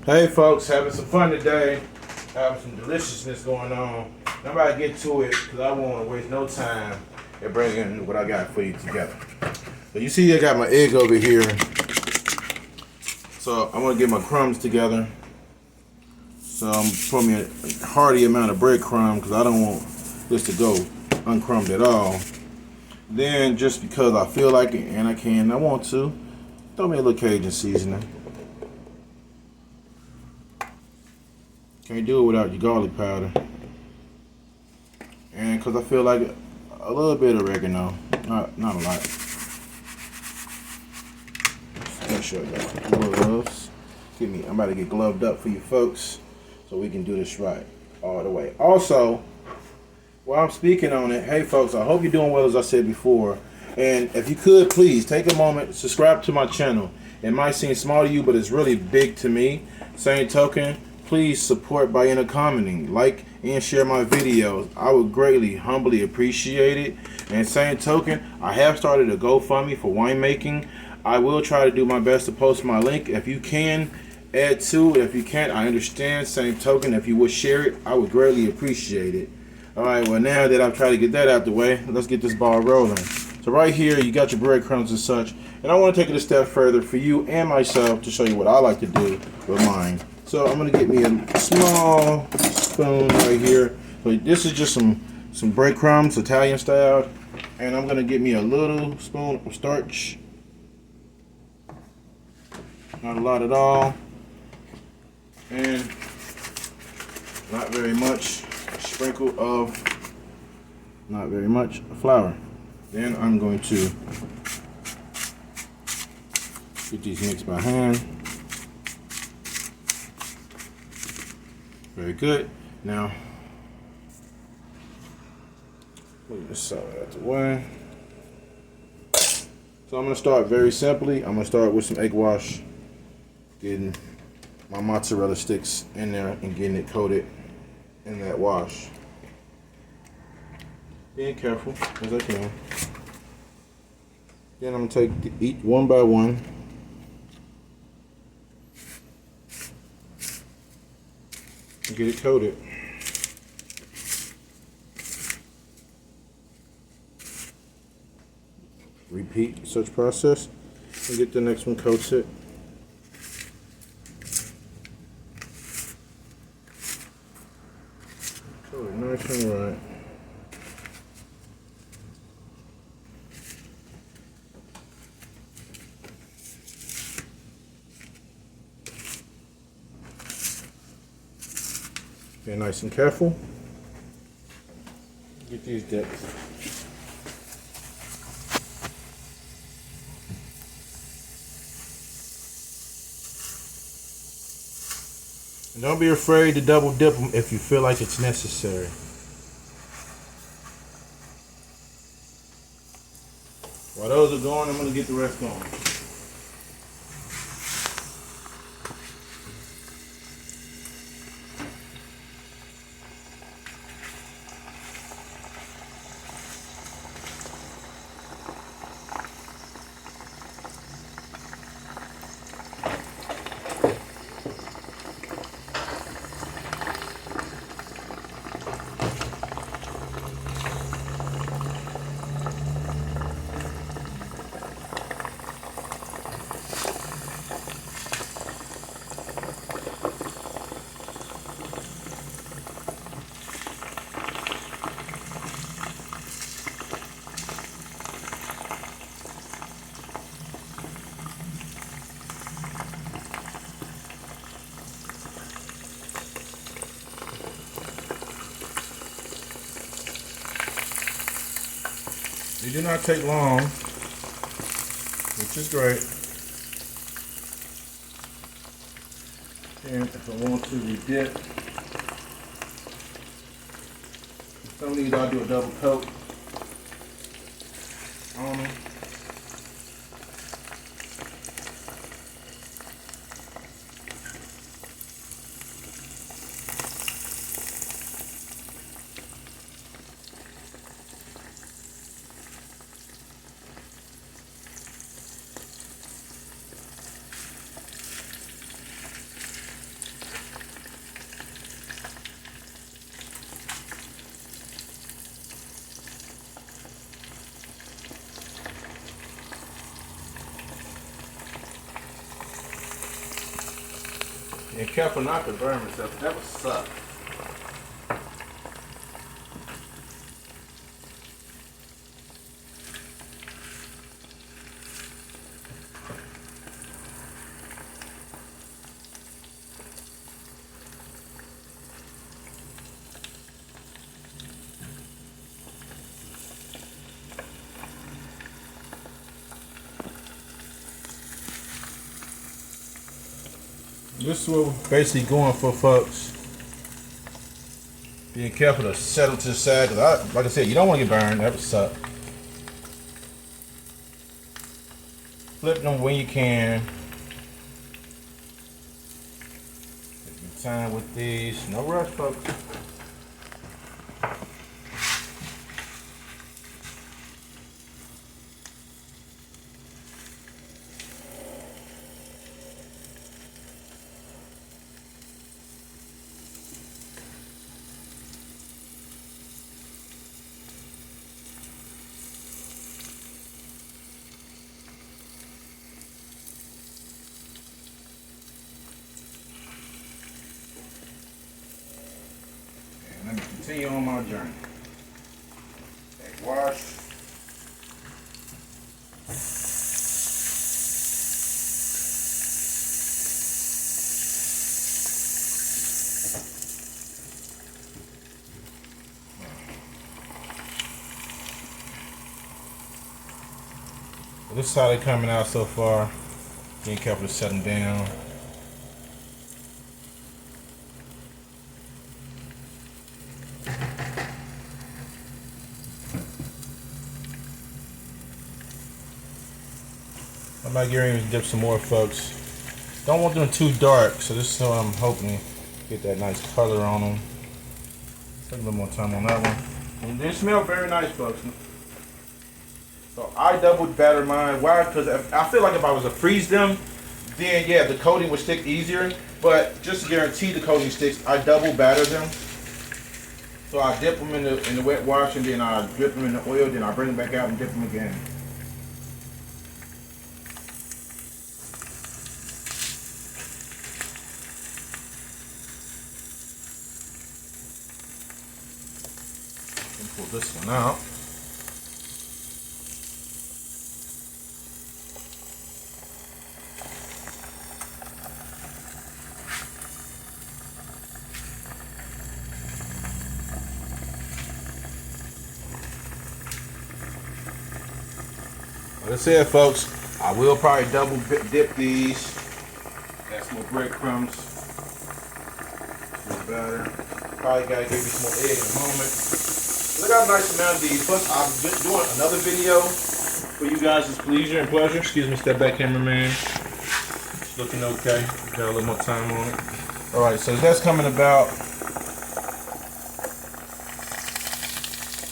Hey folks, having some fun today. Having some deliciousness going on. I'm about to get to it because I won't want to waste no time at bringing what I got for you together. So you see I got my egg over here. So I'm going to get my crumbs together. So I'm putting me a hearty amount of breadcrumb because I don't want this to go uncrumbed at all. Then just because I feel like it and I want to, throw me a little Cajun seasoning. Can't do it without your garlic powder. And because I feel like a little bit of oregano, not a lot. Make sure I got gloves. I'm about to get gloved up for you folks so we can do this right all the way. Also, while I'm speaking on it, hey folks, I hope you're doing well as I said before. And if you could, please take a moment, subscribe to my channel. It might seem small to you, but it's really big to me. Same token, please support by commenting, like, and share my videos. I would greatly, humbly appreciate it. And same token, I have started a GoFundMe for winemaking. I will try to do my best to post my link. If you can, add to it. If you can't, I understand. Same token, if you would share it, I would greatly appreciate it. Alright, well now that I've tried to get that out the way, let's get this ball rolling. So right here, you got your breadcrumbs and such. And I want to take it a step further for you and myself to show you what I like to do with mine. So I'm going to get me a small spoon right here. So this is just some breadcrumbs, Italian style. And I'm going to get me a little spoon of starch. Not a lot at all. And not very much. Sprinkle of, not very much, flour. Then I'm going to get these mixed by hand. Very good. Now, move this side out the way. So I'm going to start very simply. I'm going to start with some egg wash, getting my mozzarella sticks in there and getting it coated in that wash. Being careful as I can. Then I'm going to take each one by one. And get it coated. Repeat such process and get the next one coated. Coat it nice and right. Be nice and careful. Get these dips. And don't be afraid to double dip them if you feel like it's necessary. While those are going, I'm going to get the rest going. They do not take long, which is great. And if I want to re-dip, some of these I'll do a double coat on them. And careful not to burn myself. That would suck. This is what we're basically going for, folks. Being careful to settle to the side, because like I said, you don't want to get burned. That would suck. Flip them when you can. Take your time with these. No rush, folks. Let me continue on my journey. Egg wash. Well, this is how they're coming out so far. Being careful to set them down. I might get ready to dip some more, folks. Don't want them too dark, so this is how I'm hoping to get that nice color on them. Take a little more time on that one. And they smell very nice, folks. So I double batter mine. Why? Because I feel like if I was to freeze them, then yeah, the coating would stick easier. But just to guarantee the coating sticks, I double batter them. So I dip them in the wet wash, and then I dip them in the oil. Then I bring them back out and dip them again. Pull this one out. Like I said, folks, I will probably double dip these. Add some more breadcrumbs. Some batter. Probably gotta give you some more egg in a moment. Look how nice amount of these. Plus, I've been doing another video for you guys' pleasure and pleasure. Excuse me, step back, cameraman. It's looking okay. Got a little more time on it. All right, so that's coming about.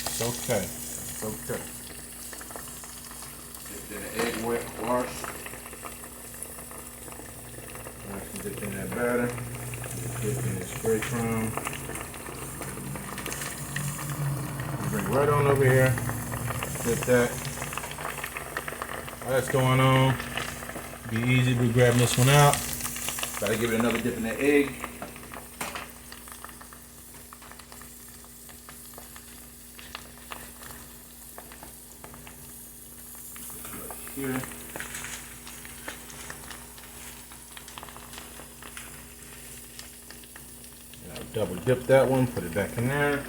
It's okay. It's okay. Dip in the egg wet wash. Dip in that batter. Dip in the spray crumb. Bring it right on over here. Dip that. While that's going on, be easy to grab this one out. Gotta give it another dip in the egg. Right here. And I'll double dip that one, put it back in there.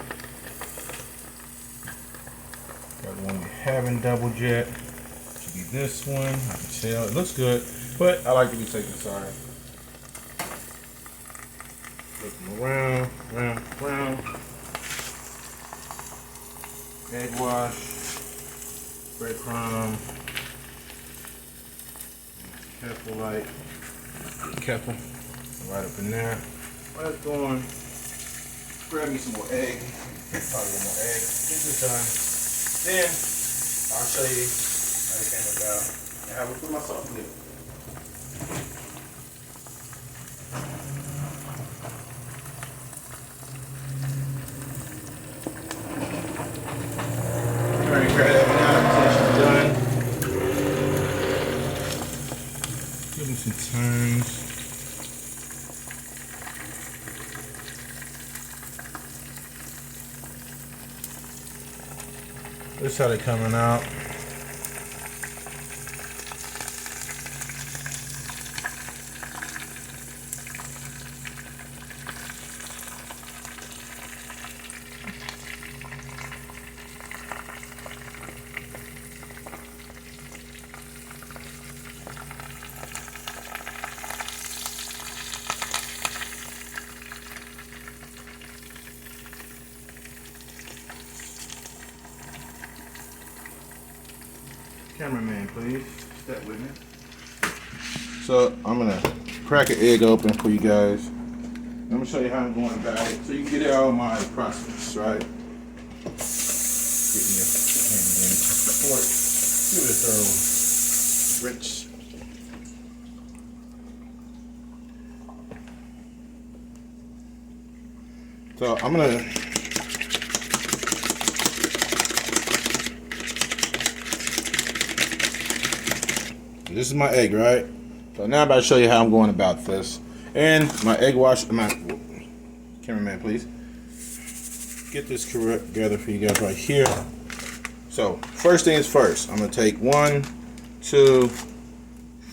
Got one we haven't doubled yet. Should be this one. I can tell it looks good, but I like to be safe and sorry. Flip them around, round. Egg wash, breadcrumb. Careful, like, be careful. Right up in there. While it's going, grab me some more egg. Probably one more egg. Get this done. Then I'll show you how it came about and how we put my sauce in it. Alright, grab that one out until it's done. Give them some turns. This is how they're coming out. Cameraman, please step with me. So I'm gonna crack an egg open for you guys. I'm gonna show you how I'm going about it, so you can get all my process, right? Get me a hand in support. Give it a thorough rinse. So I'm gonna this is my egg, right? So now I'm about to show you how I'm going about this. And my egg wash, my cameraman, please. Get this correct together for you guys right here. So first things first, I'm gonna take 1, 2,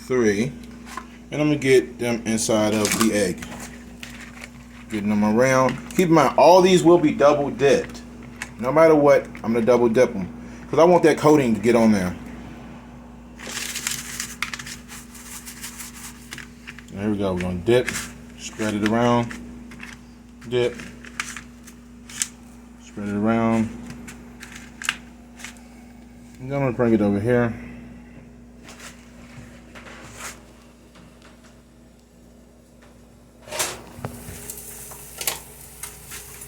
3, and I'm gonna get them inside of the egg. Getting them around. Keep in mind, all these will be double dipped. No matter what, I'm gonna double dip them because I want that coating to get on there. There we go. We're gonna dip, spread it around, dip, spread it around. And then I'm gonna bring it over here.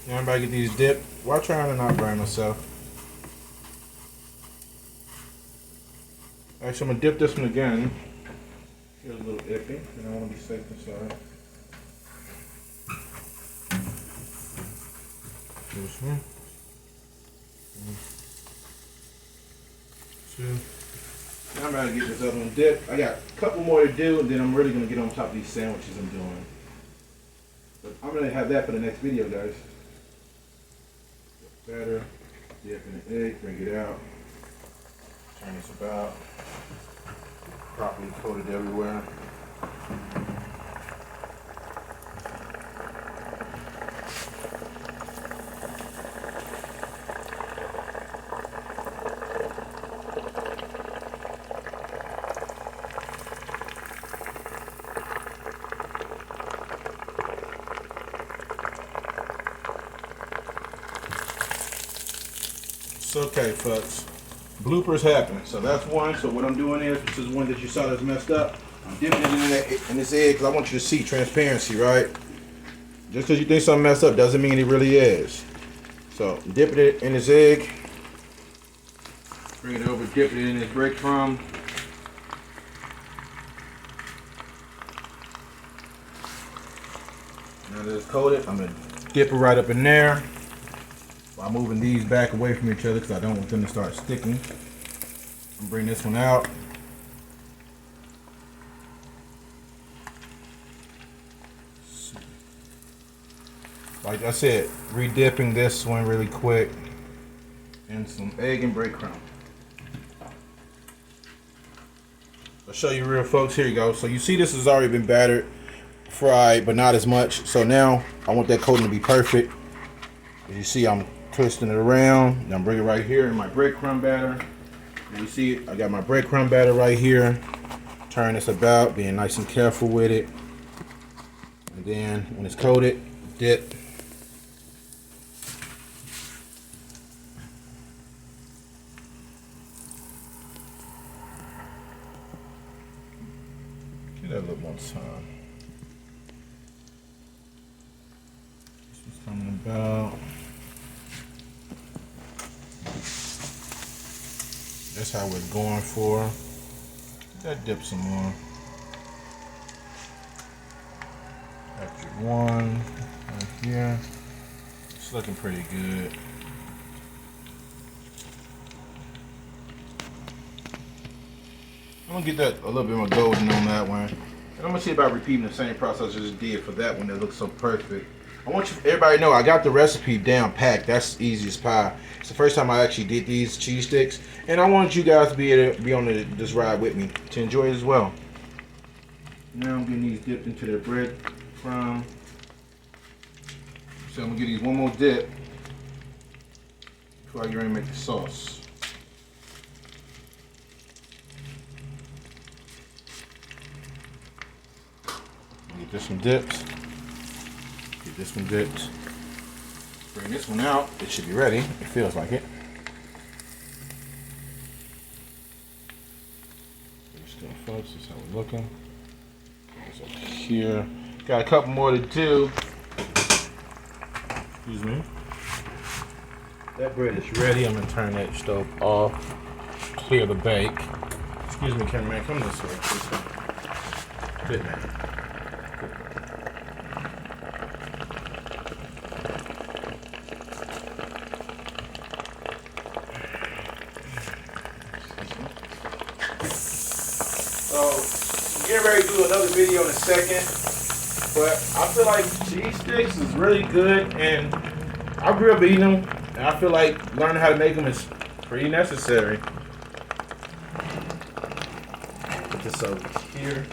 Now everybody get these dipped while trying to not burn myself. Alright, so I'm gonna dip this one again. Feels a little iffy, and I want to be safe inside. This one. 1, 2. Now I'm about to get this other one dipped. I got a couple more to do, and then I'm really going to get on top of these sandwiches I'm doing. But I'm going to have that for the next video, guys. Batter, dip in the egg, bring it out. Turn this about. Properly coated everywhere. It's okay, folks. Bloopers happen. So that's one. So what I'm doing is, this is one that you saw that's messed up. I'm dipping it in this egg because I want you to see transparency, right? Just because you think something messed up doesn't mean it really is. So dipping it in this egg. Bring it over, dip it in this breadcrumb. Now that it's coated, I'm going to dip it right up in there. While moving these back away from each other because I don't want them to start sticking. I'm bring this one out. Like I said, re-dipping this one really quick in some egg and breadcrumb. I'll show you real, folks. Here you go. So you see this has already been battered, fried, but not as much. So now I want that coating to be perfect. As you see, I'm twisting it around. Now I'm bringing it right here in my breadcrumb batter. And you see it, I got my breadcrumb batter right here. Turn this about, being nice and careful with it. And then when it's coated, dip. Get that a little more time. This one's coming about. That's how we're going for. That dip some more. Capture one right here. It's looking pretty good. I'm gonna get that a little bit more golden on that one. And I'm gonna see about repeating the same process I just did for that one that looks so perfect. I want you everybody to know I got the recipe down packed. That's easy as pie. It's the first time I actually did these cheese sticks, and I want you guys to be able to be on this ride with me to enjoy it as well. Now I'm getting these dipped into the bread crumb. So I'm gonna give these one more dip before I get ready to make the sauce. Get this one dipped. Get this one dipped. Bring this one out. It should be ready. It feels like it. Still, folks, this is how we're looking. It's over here. Got a couple more to do. Excuse me. That bread is ready. I'm gonna turn that stove off. Clear the bake. Excuse me, cameraman. Come this way. This way. Good man. So, I'm getting ready to do another video in a second, but I feel like cheese sticks is really good, and I grew up eating them, and I feel like learning how to make them is pretty necessary. Put this over here,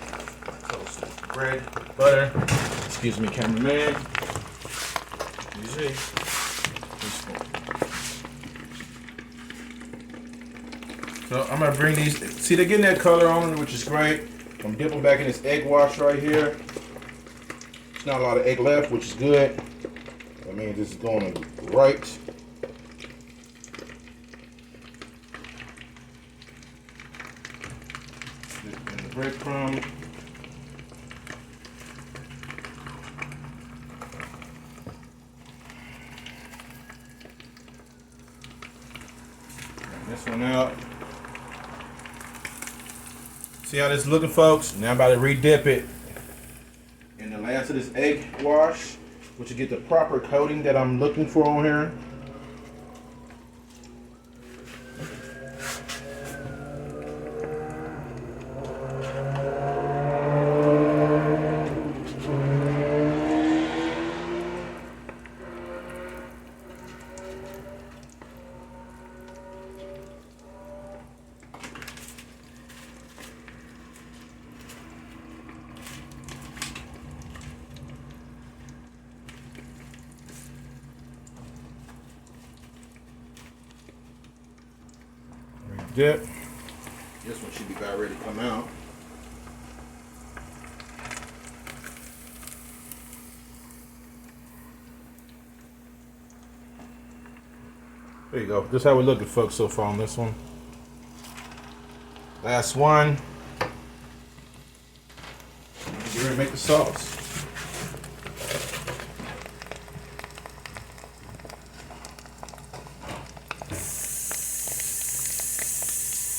toast the bread, butter. Excuse me, cameraman. Easy. So I'm gonna bring these. See, they're getting that color on, which is great. I'm dipping back in this egg wash right here. There's not a lot of egg left, which is good. That means this is going right. Dip in the breadcrumb. Bring this one out. See how this is looking, folks? Now I'm about to re-dip it in the last of this egg wash, which will get the proper coating that I'm looking for on here. Dip. This one should be about ready to come out. There you go. This is how we're looking, folks, so far on this one. Last one. Get ready to make the sauce.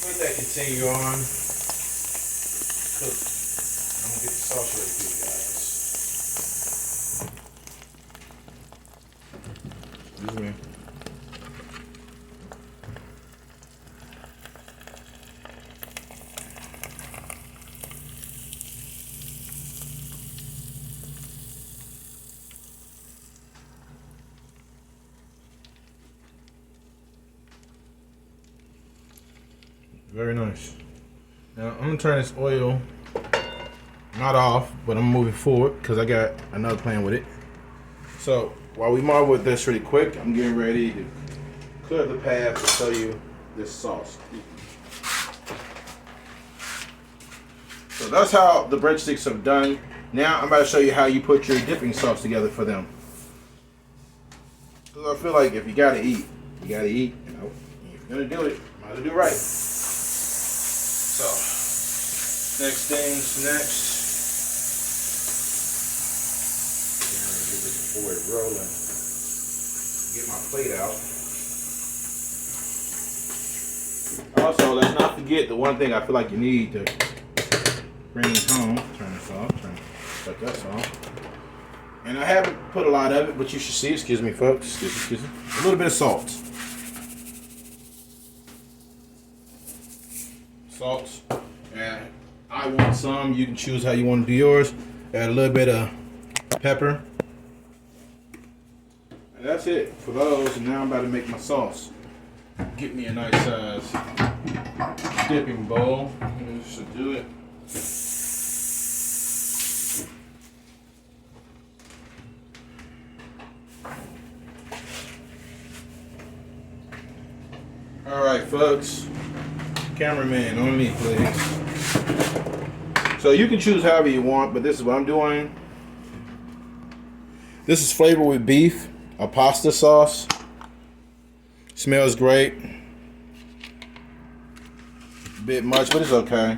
Let that continue on. Cook. I'm gonna get the sauce ready for you guys. Excuse me. Very nice. Now I'm gonna turn this oil not off, but I'm moving forward because I got another plan with it. So while we marvel with this really quick, I'm getting ready to clear the path to show you this sauce. So that's how the breadsticks are done. Now I'm about to show you how you put your dipping sauce together for them. Because I feel like if you gotta eat, you gotta eat. You know, if you're gonna do it, you might as well do it right. So, next thing's next. Get this board rolling. Get my plate out. Also, let's not forget the one thing I feel like you need to bring this home. Turn this off. Cut this off. And I haven't put a lot of it, but you should see. Excuse me, folks. Excuse me. A little bit of salt. Salt. And I want some. You can choose how you want to do yours. Add a little bit of pepper. And that's it for those. And now I'm about to make my sauce. Get me a nice size dipping bowl. This should do it. All right, folks. Cameraman, on me, please. So you can choose however you want, but this is what I'm doing. This is flavored with beef, a pasta sauce. Smells great. A bit much, but it's okay.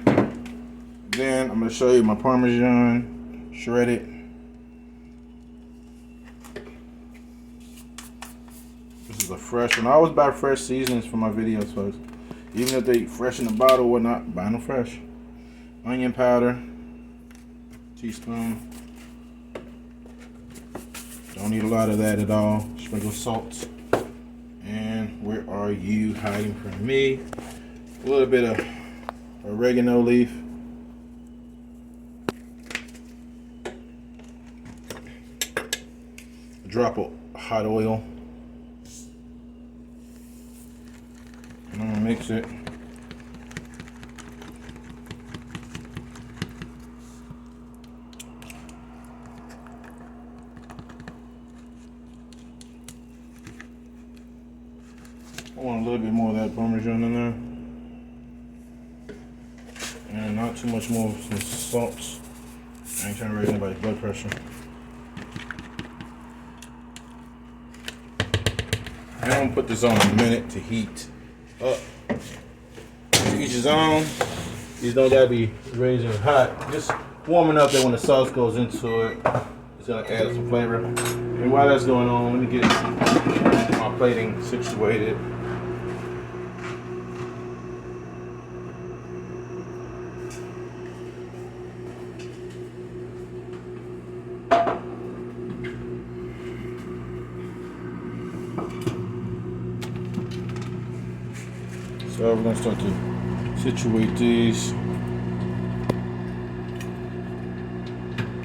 Then I'm gonna show you my Parmesan shredded. This is a fresh one. I always buy fresh seasonings for my videos, folks. Even if they fresh in the bottle or whatnot, buy them fresh. Onion powder, teaspoon. Don't need a lot of that at all. Sprinkle salt. And where are you hiding from me? A little bit of oregano leaf. A drop of hot oil. And I'm gonna mix it. I want a little bit more of that Parmesan in there. And not too much more, some salt. I ain't trying to raise anybody's blood pressure. And I'm gonna put this on a minute to heat up. To each his own. These don't gotta be raising hot. Just warming up that when the sauce goes into it, it's gonna add some flavor. And while that's going on, let me get my plating situated. So we're gonna start to situate these.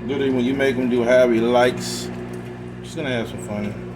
Literally, when you make them do however he likes, just gonna have some fun.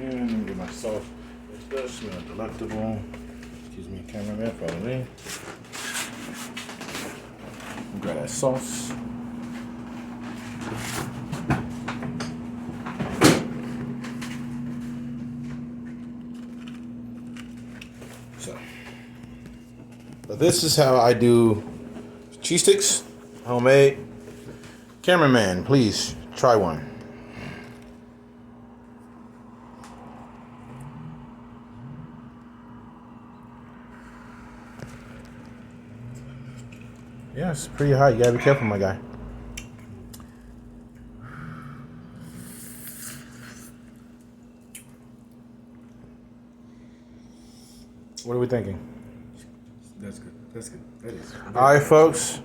And get my sauce. It does smell delectable. Excuse me, cameraman, follow me. Grab that sauce. So this is how I do cheese sticks, homemade. Cameraman, please try one. Yeah, it's pretty hot. You gotta be careful, my guy. What are we thinking? That's good. That's good. That is. All right, folks.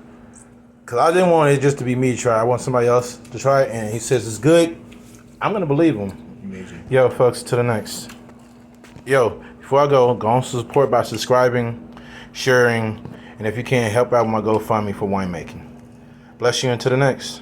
Because I didn't want it just to be me try. I want somebody else to try it, and he says it's good. I'm going to believe him. Amazing. Yo, folks, to the next. Yo, before I go on support by subscribing, sharing, and if you can, help out with my GoFundMe for winemaking. Bless you, and to the next.